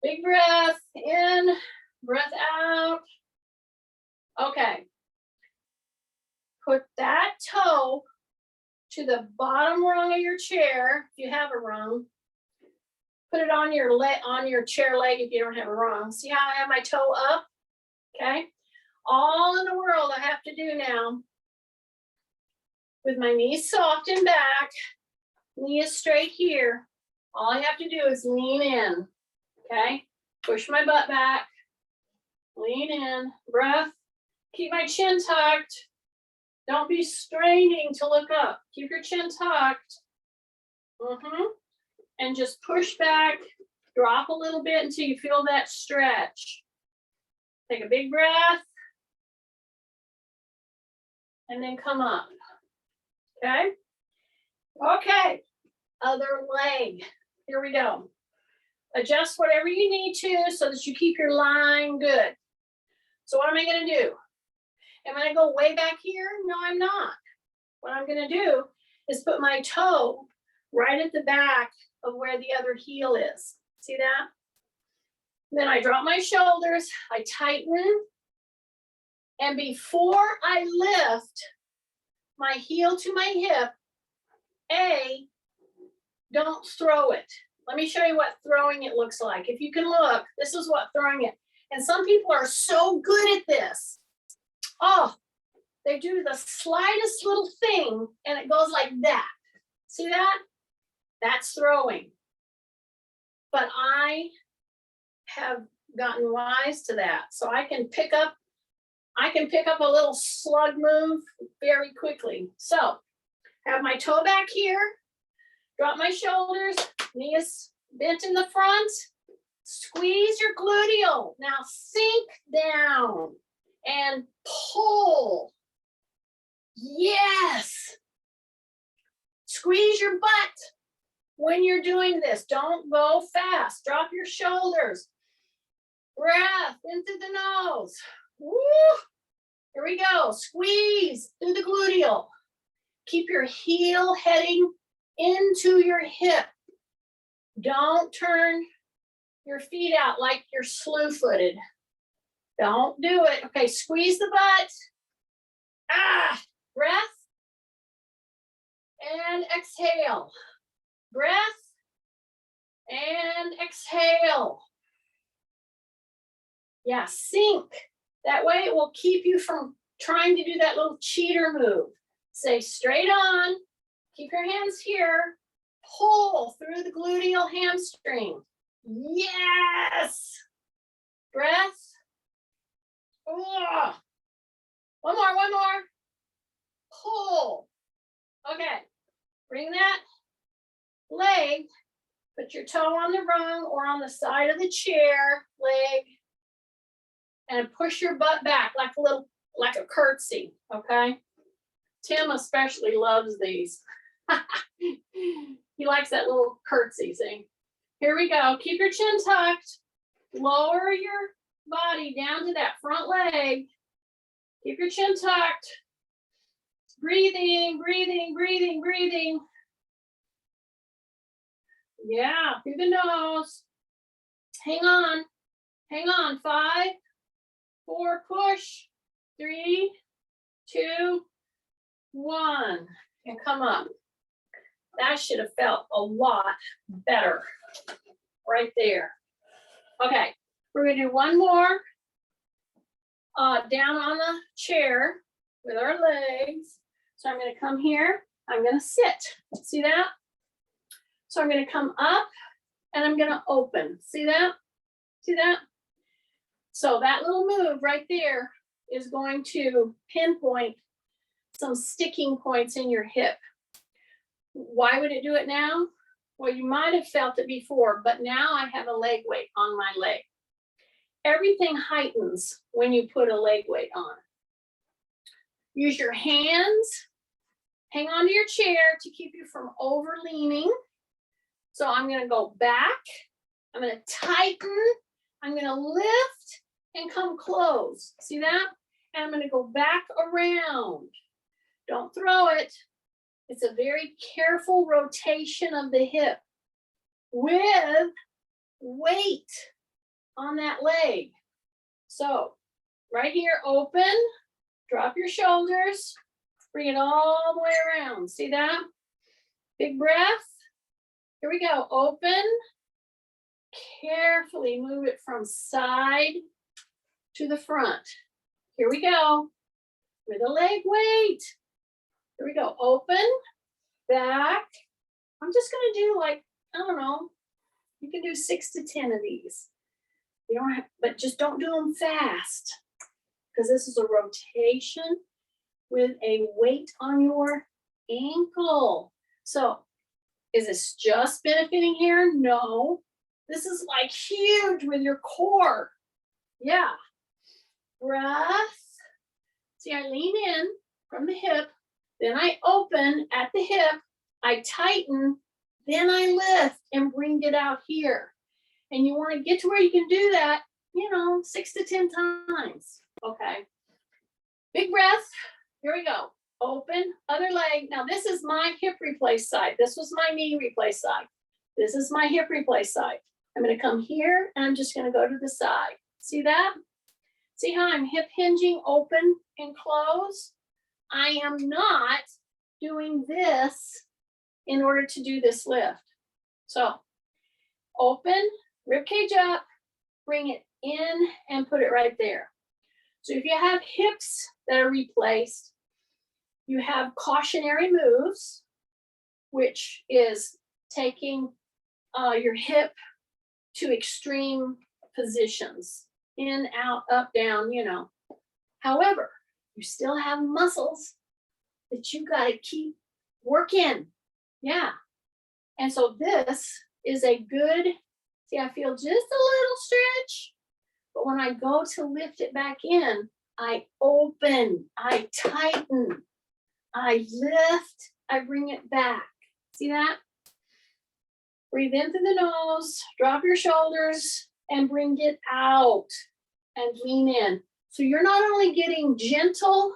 Big breath in, breath out. Okay. Put that toe to the bottom rung of your chair, if you have a rung. Put it on your leg, on your chair leg if you don't have a rung. See how I have my toe up? Okay. All in the world I have to do now, with my knees soft and back, knee is straight here. All I have to do is lean in. Okay. Push my butt back. Lean in. Breath. Keep my chin tucked. Don't be straining to look up. Keep your chin tucked. And just push back. Drop a little bit until you feel that stretch. Take a big breath. And then come up. Okay? Okay. Other leg. Here we go. Adjust whatever you need to so that you keep your line good. So what am I going to do? Am I going to go way back here? No, I'm not. What I'm going to do is put my toe right at the back of where the other heel is. See that? Then I drop my shoulders, I tighten, and before I lift my heel to my hip, don't throw it. Let me show you what throwing it looks like. If you can look, this is what throwing it. And some people are so good at this. Oh, they do the slightest little thing and it goes like that. See that? That's throwing. But I have gotten wise to that. So I can pick up a little slug move very quickly. So have my toe back here, drop my shoulders, knee is bent in the front. Squeeze your gluteal. Now sink down and pull. Yes. Squeeze your butt when you're doing this. Don't go fast. Drop your shoulders. Breath into the nose. Woo. Here we go. Squeeze through the gluteal. Keep your heel heading into your hip. Don't turn your feet out like you're slew-footed. Don't do it. Okay, squeeze the butt. Breath. And exhale. Breath. And exhale. Yeah, sink. That way it will keep you from trying to do that little cheater move. Stay straight on. Keep your hands here. Pull through the gluteal hamstring. Yes. Breath. Ugh. One more. Pull. Okay. Bring that leg, put your toe on the rung or on the side of the chair, leg, and push your butt back like a curtsy, okay? Tim especially loves these. He likes that little curtsy thing. Here we go. Keep your chin tucked. Lower your body down to that front leg. Keep your chin tucked. Breathing. Yeah, through the nose. Hang on. 5, 4, push. 3, 2, 1. And come up. That should have felt a lot better right there. Okay, we're gonna do one more down on the chair with our legs. So I'm gonna come here, I'm gonna sit. See that? So I'm gonna come up and I'm gonna open. See that? See that? So that little move right there is going to pinpoint some sticking points in your hip. Why would it do it now? Well, you might have felt it before, but now I have a leg weight on my leg. Everything heightens when you put a leg weight on. Use your hands. Hang on to your chair to keep you from over leaning. So I'm going to go back. I'm going to tighten. I'm going to lift and come close. See that? And I'm going to go back around. Don't throw it. It's a very careful rotation of the hip with weight on that leg. So right here, open, drop your shoulders, bring it all the way around. See that? Big breath. Here we go. Open. Carefully move it from side to the front. Here we go. With a leg weight. Here we go. Open, back. I'm just going to do like, I don't know, you can do 6 to 10 of these. You don't have, but just don't do them fast because this is a rotation with a weight on your ankle. So is this just benefiting here? No. This is like huge with your core. Yeah. Breath. See, I lean in from the hip. Then I open at the hip, I tighten, then I lift and bring it out here. And you want to get to where you can do that, 6 to 10 times. Okay. Big breath. Here we go. Open, other leg. Now this is my hip replace side. This was my knee replace side. This is my hip replace side. I'm going to come here and I'm just going to go to the side. See that? See how I'm hip hinging, open and close? I am not doing this in order to do this lift. So open, rib cage up, bring it in and put it right there. So if you have hips that are replaced, you have cautionary moves, which is taking your hip to extreme positions, in, out, up, down, However, you still have muscles that you got to keep working. Yeah. And so this is a good, see, I feel just a little stretch, but when I go to lift it back in, I open, I tighten, I lift, I bring it back. See that? Breathe in through the nose, drop your shoulders, and bring it out and lean in. So you're not only getting gentle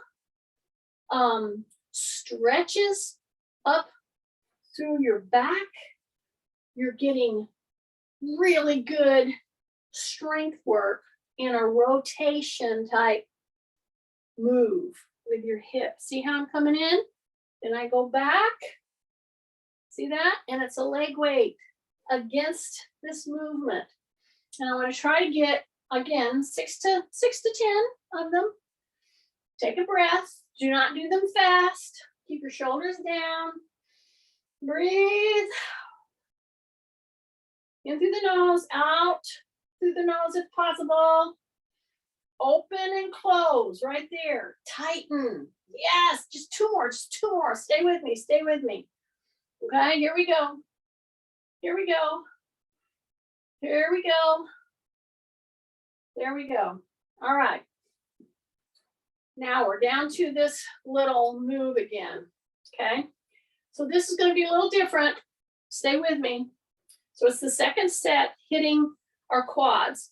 stretches up through your back, you're getting really good strength work in a rotation type move with your hips. See how I'm coming in? Then I go back. See that? And it's a leg weight against this movement. And I want to try to get, again, 6 to 10 of them. Take a breath. Do not do them fast. Keep your shoulders down. Breathe. In through the nose, out through the nose if possible. Open and close right there. Tighten. Yes, just two more. Stay with me. Stay with me. Okay, here we go. Here we go. Here we go. There we go. All right. Now we're down to this little move again. Okay. So this is going to be a little different. Stay with me. So it's the second set hitting our quads.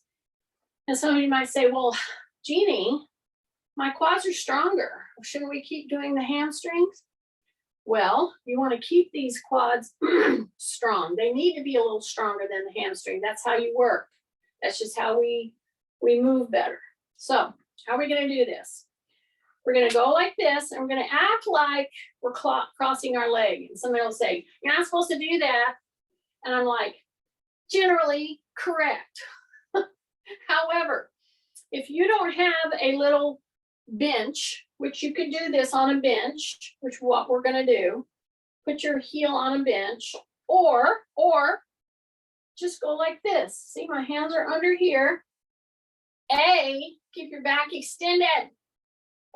And some of you might say, well, Jeannie, my quads are stronger. Shouldn't we keep doing the hamstrings? Well, you want to keep these quads strong. They need to be a little stronger than the hamstring. That's how you work. That's just how we move better. So how are we going to do this? We're going to go like this, and we're going to act like we're crossing our leg. And somebody will say, you're not supposed to do that. And I'm like, generally correct. However, if you don't have a little bench, which you could do this on a bench, which is what we're going to do, put your heel on a bench, or just go like this. See, my hands are under here. Keep your back extended.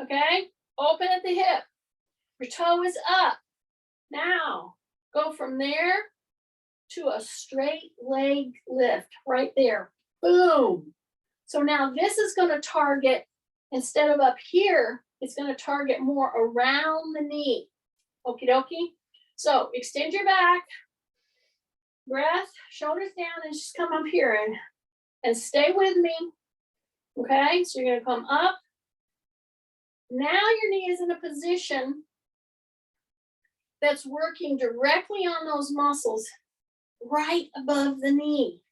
Okay, open at the hip. Your toe is up. Now, go from there to a straight leg lift right there. Boom. So now this is going to target, instead of up here, it's going to target more around the knee. Okie dokie. So extend your back, breath, shoulders down, and just come up here and stay with me. Okay, so you're going to come up. Now your knee is in a position that's working directly on those muscles right above the knee.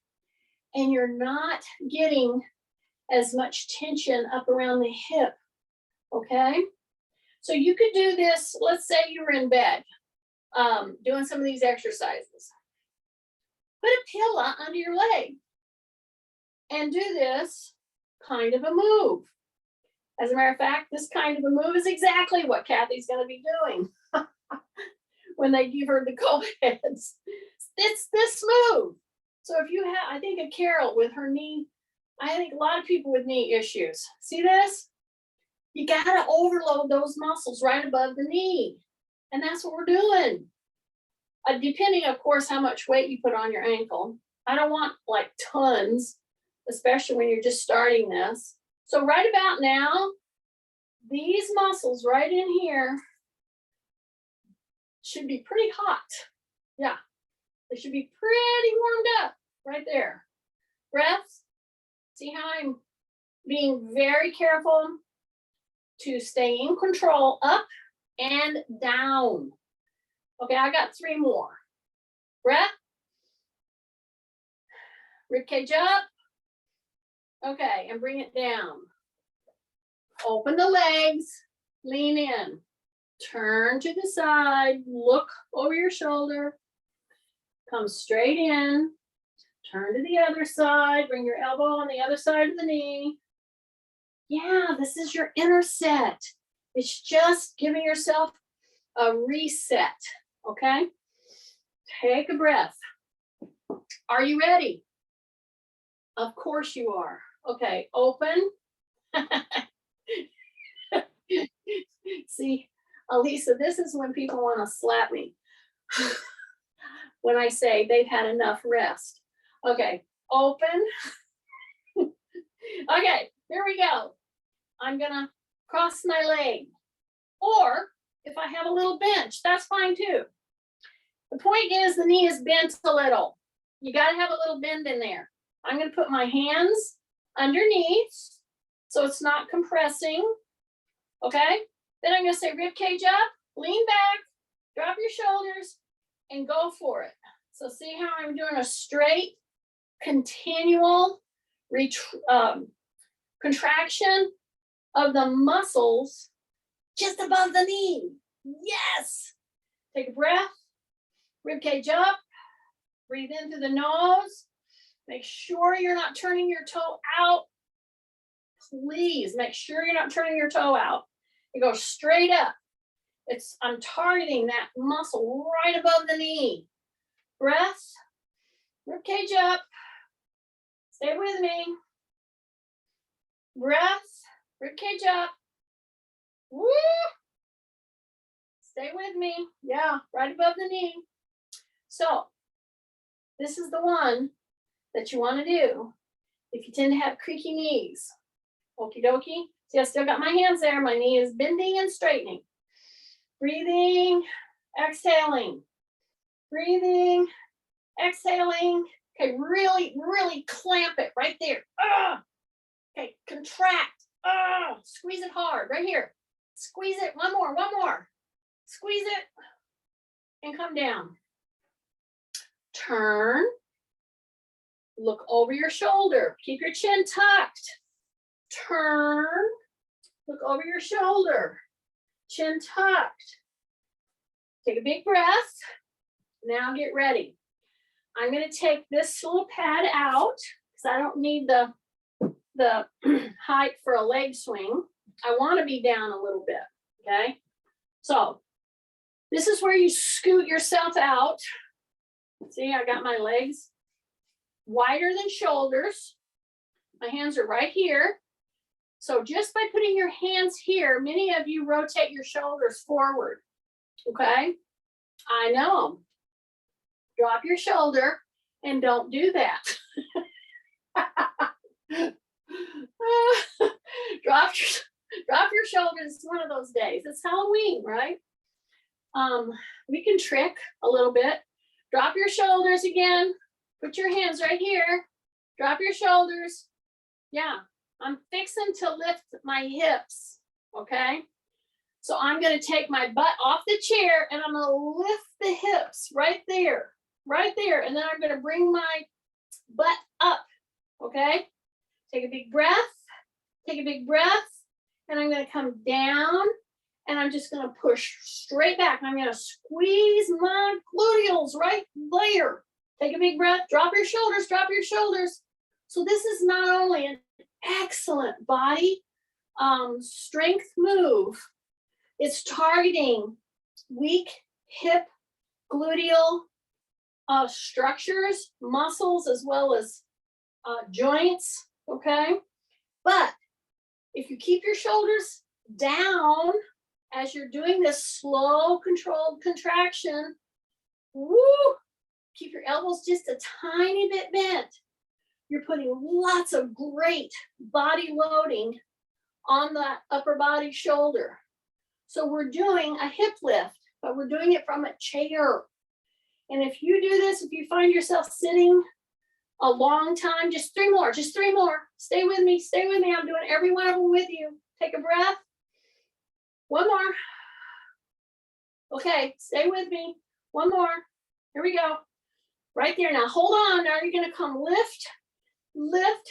And you're not getting as much tension up around the hip. Okay? So you could do this, let's say you're in bed doing some of these exercises. Put a pillow under your leg and do this kind of a move. As a matter of fact, this kind of a move is exactly what Kathy's going to be doing when they give her the co-heads. It's this move. So if you have, I think of Carol with her knee, I think a lot of people with knee issues. See this? You got to overload those muscles right above the knee. And that's what we're doing. Depending, of course, how much weight you put on your ankle. I don't want like tons, especially when you're just starting this. So right about now, these muscles right in here should be pretty hot. Yeah, they should be pretty warmed up right there. Breaths. See how I'm being very careful to stay in control, up and down. Okay, I got 3 more. Breath. Ribcage up. Okay, and bring it down. Open the legs, lean in. Turn to the side, look over your shoulder. Come straight in. Turn to the other side, bring your elbow on the other side of the knee. Yeah, this is your inner set. It's just giving yourself a reset, okay? Take a breath. Are you ready? Of course you are. Okay, open. See, Alisa, this is when people want to slap me. when I say they've had enough rest. Okay, open. Okay, here we go. I'm gonna cross my leg. Or if I have a little bench, that's fine too. The point is the knee is bent a little. You gotta have a little bend in there. I'm gonna put my hands underneath so it's not compressing. Okay, then I'm gonna say rib cage up, lean back, drop your shoulders, and go for it. So see how I'm doing a straight, continual contraction of the muscles just above the knee. Yes. Take a breath, rib cage up, breathe in through the nose. Make sure you're not turning your toe out. Please make sure you're not turning your toe out. It goes straight up. I'm targeting that muscle right above the knee. Breath, rib cage up. Stay with me. Breath, rib cage up. Woo! Stay with me. Yeah, right above the knee. So this is the one that you want to do if you tend to have creaky knees. Okie dokie. See, I still got my hands there. My knee is bending and straightening. Breathing, exhaling. Breathing, exhaling. Okay, really, really clamp it right there. Okay, contract. Squeeze it hard right here. Squeeze it. One more. Squeeze it and come down. Turn. Look over your shoulder. Keep your chin tucked. Turn. Look over your shoulder. Chin tucked. Take a big breath. Now get ready. I'm going to take this little pad out because I don't need the height for a leg swing. I want to be down a little bit. Okay. So this is where you scoot yourself out. See, I got my legs wider than shoulders. My hands are right here. So just by putting your hands here, many of you rotate your shoulders forward. Okay? I know. Drop your shoulder and don't do that. Drop your shoulders. It's one of those days. It's Halloween, right? We can trick a little bit. Drop your shoulders again. Put your hands right here. Drop your shoulders. Yeah, I'm fixing to lift my hips, okay? So I'm gonna take my butt off the chair and I'm gonna lift the hips right there. And then I'm gonna bring my butt up, okay? Take a big breath, and I'm gonna come down and I'm just gonna push straight back. I'm gonna squeeze my gluteals right there. Take a big breath, drop your shoulders. So this is not only an excellent body strength move, it's targeting weak hip, gluteal structures, muscles, as well as joints, okay? But if you keep your shoulders down as you're doing this slow, controlled contraction, woo, keep your elbows just a tiny bit bent. You're putting lots of great body loading on the upper body shoulder. So we're doing a hip lift, but we're doing it from a chair. And if you do this, if you find yourself sitting a long time, just three more. Stay with me. I'm doing every one of them with you. Take a breath. One more. Okay, stay with me. One more. Here we go. Right there. Now hold on. Now you're going to come lift. Lift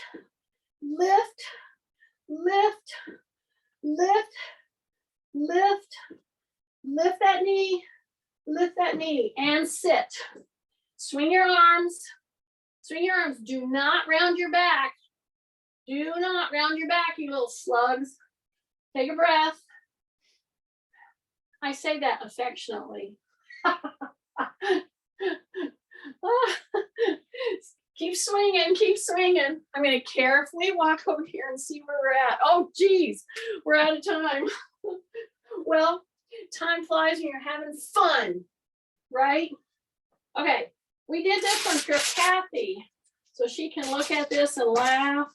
that knee and sit. Swing your arms. Do not round your back. You little slugs. Take a breath. I say that affectionately. Keep swinging. I'm going to carefully walk over here and see where we're at. Oh, geez, we're out of time. Well, time flies when you're having fun, right? Okay, We did this one for Kathy, so she can look at this and laugh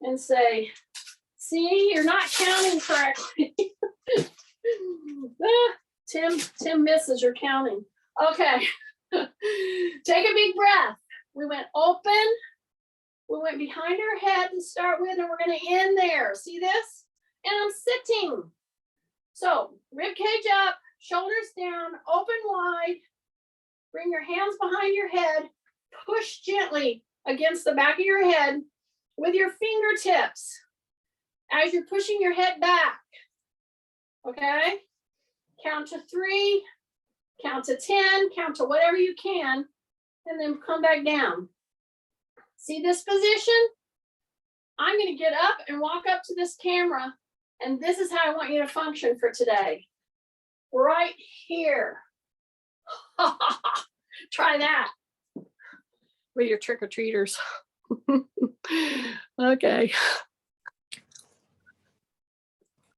and say, see, you're not counting correctly. Tim misses your counting. Okay. Take a big breath. We went open. We went behind our head to start with, and we're going to end there. See this? And I'm sitting. So rib cage up, shoulders down, open wide. Bring your hands behind your head. Push gently against the back of your head with your fingertips as you're pushing your head back. Okay? Count to 3, count to 10, count to whatever you can, and then come back down. See this position? I'm going to get up and walk up to this camera, and this is how I want you to function for today. Right here. Try that with your trick-or-treaters. Okay.